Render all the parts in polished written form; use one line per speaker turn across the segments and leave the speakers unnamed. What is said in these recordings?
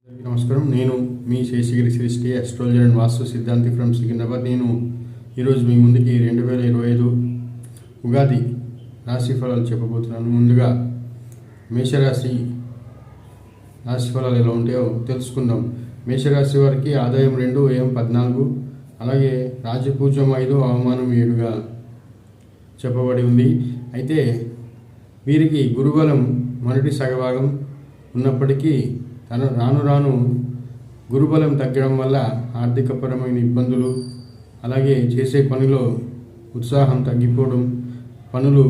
నమస్కారం. నేను మీ Seshagiri శ్రీష్టి astrologer and వాస్తు సిద్ధాంతి ఫ్రమ్ సికింద్రాబాద్. నేను ఈరోజు మీ ముందుకి 2025 ఉగాది రాశి ఫలాలు చెప్పబోతున్నాను. ముందుగా మేషరాశి రాశి ఫలాలు ఎలా ఉంటాయో తెలుసుకుందాం. మేషరాశి వారికి ఆదాయం 2, వ్యయం 14, అలాగే రాజపూజ్యం 5, అవమానం 7గా చెప్పబడి ఉంది. అయితే వీరికి గురుబలం మొదటి సగభాగం ఉన్నప్పటికీ రాను రాను గురుబలం తగ్గడం వల్ల ఆర్థికపరమైన ఇబ్బందులు, అలాగే చేసే పనిలో ఉత్సాహం తగ్గిపోవడం, పనులు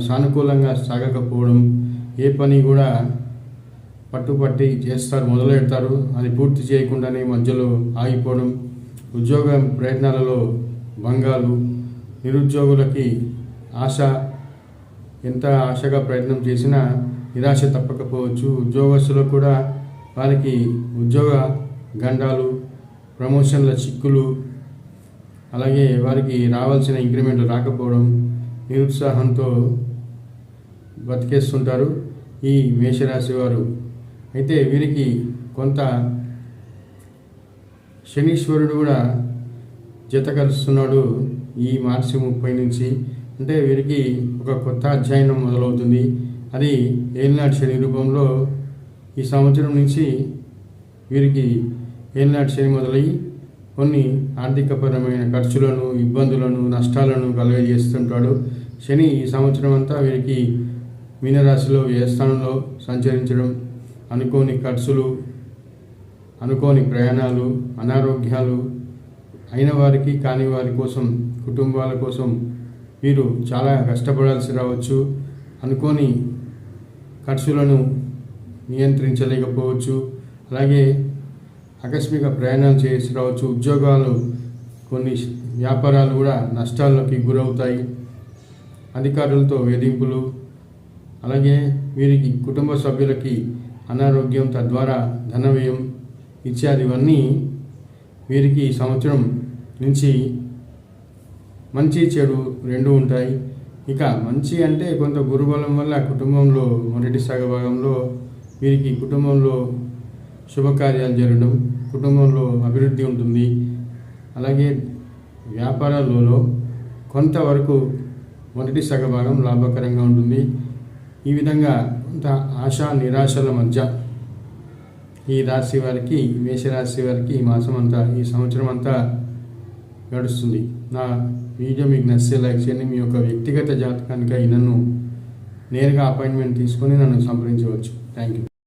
సానుకూలంగా సాగకపోవడం, ఏ పని కూడా పట్టుపట్టి మొదలెడతారు, అది పూర్తి చేయకుండానే మధ్యలో ఆగిపోవడం, ఉద్యోగ ప్రయత్నాలలో భంగాలు, నిరుద్యోగులకి ఎంత ఆశగా ప్రయత్నం చేసినా నిరాశ తప్పకపోవచ్చు. ఉద్యోగస్తులకు కూడా వారికి ఉద్యోగ గండాలు, ప్రమోషన్ల చిక్కులు, అలాగే వారికి రావాల్సిన ఇంక్రిమెంట్లు రాకపోవడం, నిరుత్సాహంతో బతికేస్తుంటారు ఈ మేషరాశి వారు. అయితే వీరికి కొంత శనీశ్వరుడు కూడా జత కలుస్తున్నాడు ఈ మార్చి 30 నుంచి. అంటే వీరికి ఒక కొత్త అధ్యయనం మొదలవుతుంది. అది ఏలినాటి శని రూపంలో ఈ సంవత్సరం నుంచి వీరికి ఏలినాటి శని మొదలయ్యి కొన్ని ఆర్థికపరమైన ఖర్చులను, ఇబ్బందులను, నష్టాలను కలుగజేస్తుంటాడు. శని ఈ సంవత్సరం అంతా వీరికి మీనరాశిలో వ్యయస్థానంలో సంచరించడం, అనుకోని ఖర్చులు, అనుకోని ప్రయాణాలు, అనారోగ్యాలు, అయిన వారికి కాని వారి కోసం, కుటుంబాల కోసం వీరు చాలా కష్టపడాల్సి రావచ్చు. అనుకోని ఖర్చులను నియంత్రించలేకపోవచ్చు. అలాగే ఆకస్మిక ప్రయాణాలు చేసి రావచ్చు. ఉద్యోగాలు, కొన్ని వ్యాపారాలు కూడా నష్టాలకి గురవుతాయి. అధికారులతో వేధింపులు, అలాగే వీరికి కుటుంబ సభ్యులకి అనారోగ్యం, తద్వారా ధన వ్యయం ఇత్యాదివన్నీ వీరికి ఈ సంవత్సరం నుంచి మంచి చెడు రెండు ఉంటాయి. ఇక మంచి అంటే కొంత గురుబలం వల్ల కుటుంబంలో మొదటి సగభాగంలో వీరికి కుటుంబంలో శుభకార్యాలు జరగడం, కుటుంబంలో అభివృద్ధి ఉంటుంది. అలాగే వ్యాపారాలలో కొంతవరకు మొదటి సగభాగం లాభకరంగా ఉంటుంది. ఈ విధంగా కొంత ఆశా నిరాశల మధ్య ఈ రాశి వారికి, మేషరాశి వారికి ఈ మాసం అంతా, ఈ సంవత్సరం అంతా గడుస్తుంది. నా వీడియో మీకు నచ్చితే లైక్ చేయండి. మీ యొక్క వ్యక్తిగత జాతకానికై నన్ను నేరుగా అపాయింట్మెంట్ తీసుకొని నన్ను సంప్రదించవచ్చు. Thank you.